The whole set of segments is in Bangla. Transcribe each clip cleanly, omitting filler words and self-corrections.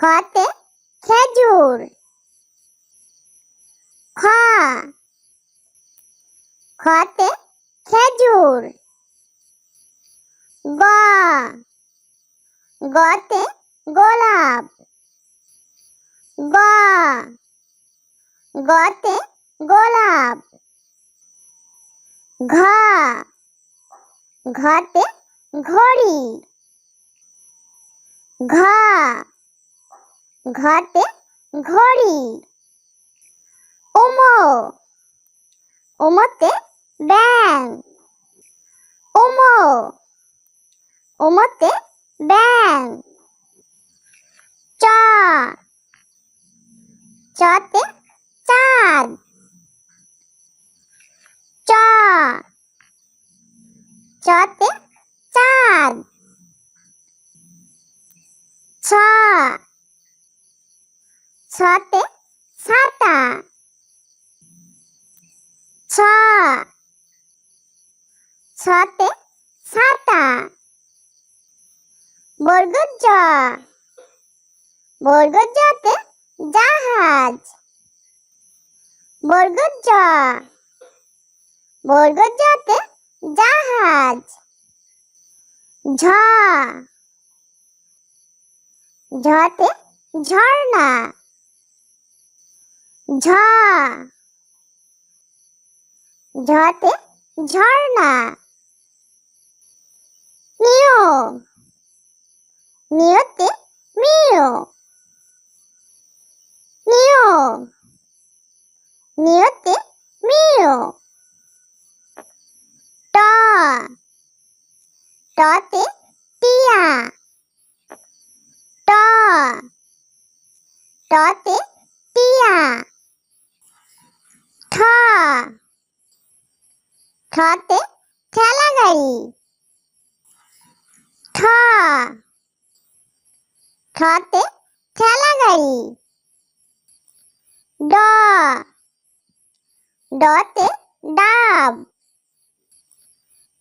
খতে খেজুর। খ খতে খেজুর। গ গতে গোলাপ। গ গতে গোলাপ। ঘ ঘতে ঘড়ি। ঘ ঘতে ঘড়ি। উম উমতে ব্যাঙ। উম উমতে ব্যাঙ। চ চতে চাঁদ। চ চতে চাঁদ। ছ ছতে ছাতা। ছ ছতে ছাতা। বর্গ জ বর্গ জতে জাহাজ। বর্গ জ বর্গ জতে জাহাজ। ঝ ঝতে ঝর্ণা। ঝ ঝতে ঝর্ণা। নিয় নিয়তে মেয়। নিয় নিয়তে মেয়। ট টতে টিয়া। ট টতে টিয়া। ঠ ঠতে ঠেলা গাড়ি। ঠ ঠতে ঠেলা গাড়ি। ড ডতে ডাব।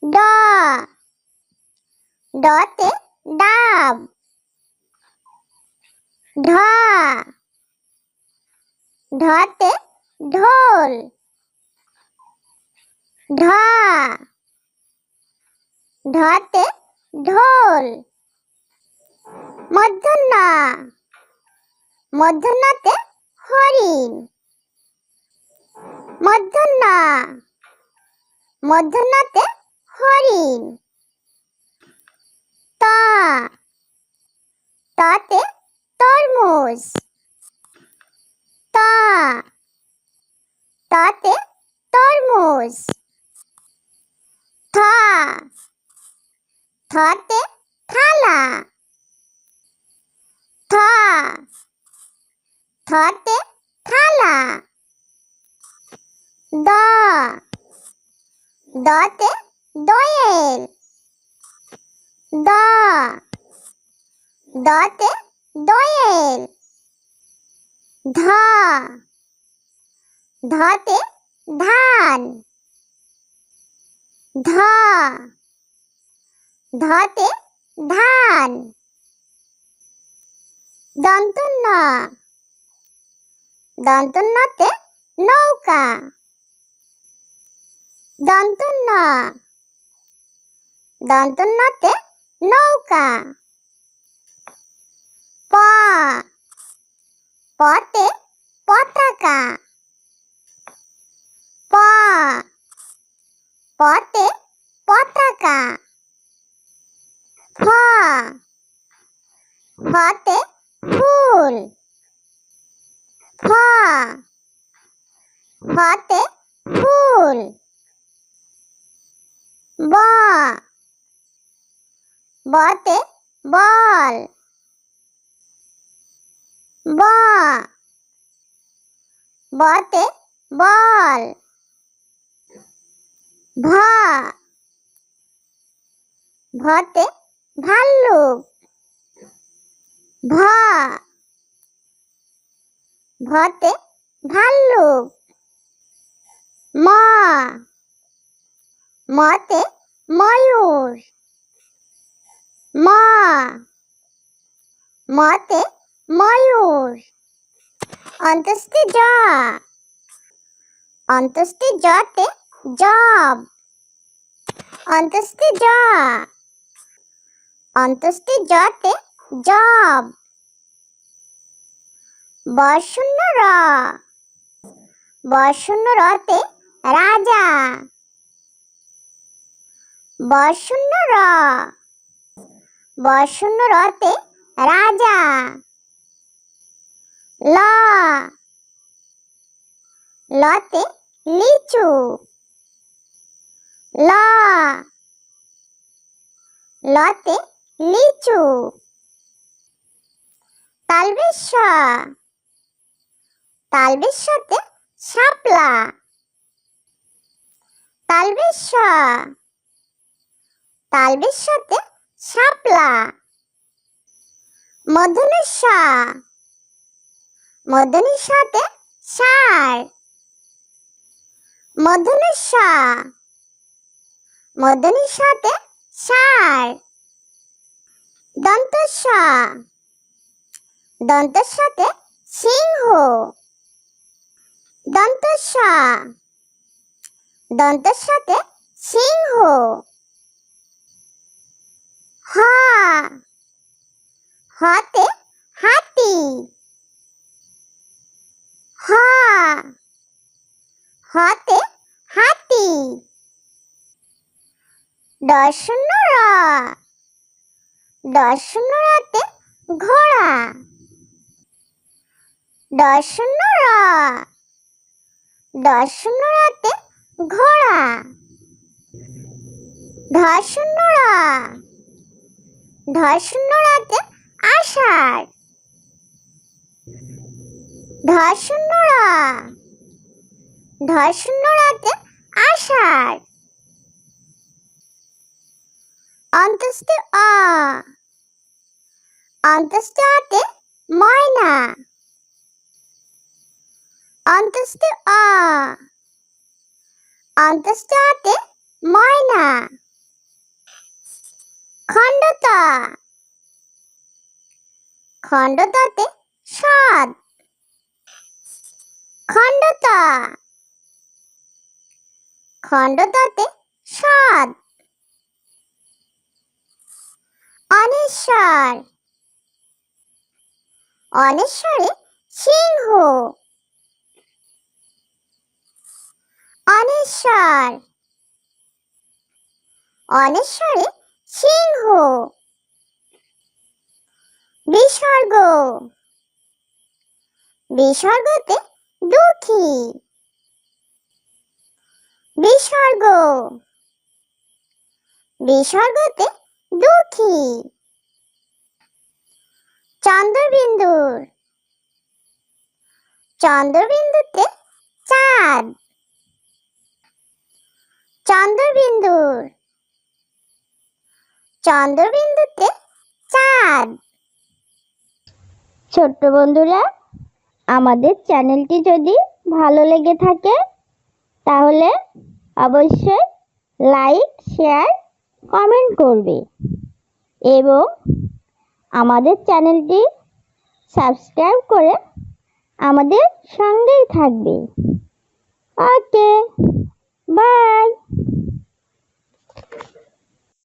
ড ডতে ডাব। ঢ ঢতে ঢোল। ঢ ঢতে ঢোল। মূর্ধন্য মূর্ধন্যতে হরিণ। মূর্ধন্য মূর্ধন্যতে হরিণ। ত ততে তরমুজ। ত ততে তরমুজ। থ থতে থালা। থ থতে থালা। দ দতে দোয়েল। দ দতে দোয়েল। ধ ধতে ধান। ধ ধতে ধান। দন্তন্য দন্তন্যতে নৌকা। দন্তন্য দন্তন্যতে নৌকা। প পতে পতাকা। প পতে পতাকা। ফ ফতে ফুল। ফ ফতে ফুল। ব বতে বল। ব বতে বল। ভ ভতে ভাল্লুক। ভ ভতে ভাল্লুক। ম মতে ময়ূর। ম মতে ময়ূর। অন্তস্থে জ, অন্তস্থে জতে জব। অন্তস্থে জ, অন্তস্থে জতে জব। বশূন্য র, বশূন্য রতে রাজা। বশূন্য র, বশূন্য রতে রাজা। ল, লতে লিচু। ল, লতে লিচু। তালবেশ স, তালবেশ সতে শাপলা। তালবেশ স, তালবেশ সতে শাপলা। মূর্ধন্য ষ, মূর্ধন্য সতে ষাঁড়। মূর্ধন্য ষ, মূর্ধন্য সতে ষাঁড়। দন্ত স, দন্ত সতে সিংহ। দন্ত স, দন্ত সতে সিংহ। হ, হতে হাতি। হ, হতে হাতি। দশূন্য র, দশূন্য রতে ঘোড়া। দশূন্য র, দশূন্য রতে ঘোড়া। ধশূন্য র, ধশূন্য রতে আষাঢ়। ধশূন্য র, ধশূন্য রতে আষাঢ়। অন্তস্থে অ, অন্তস্থে অতে ময়না। অন্তস্থে অ, অন্তস্থে অতে ময়না। খণ্ডত, খণ্ডততে সৎ। খণ্ডত, খণ্ডততে সৎ। অনেশ্বর, অনেশ্বরে সিংহ। অনেশ্বর, অনেশ্বরে সিংহ। বিসর্গ, বিসর্গতে দুঃখী। বিসর্গ, বিসর্গতে দুঃখী। চন্দ্রবিন্দুর, চন্দ্রবিন্দুতে চাঁদ। চন্দ্রবিন্দুর, চন্দ্রবিন্দুতে চাঁদ। ছোট্ট বন্ধুরা, আমাদের চ্যানেলটি যদি ভালো লেগে থাকে তাহলে অবশ্যই লাইক, শেয়ার, কমেন্ট করবে এবং আমাদের চ্যানেলটি সাবস্ক্রাইব করে আমাদের সঙ্গেই থাকবে। ওকে, বাই।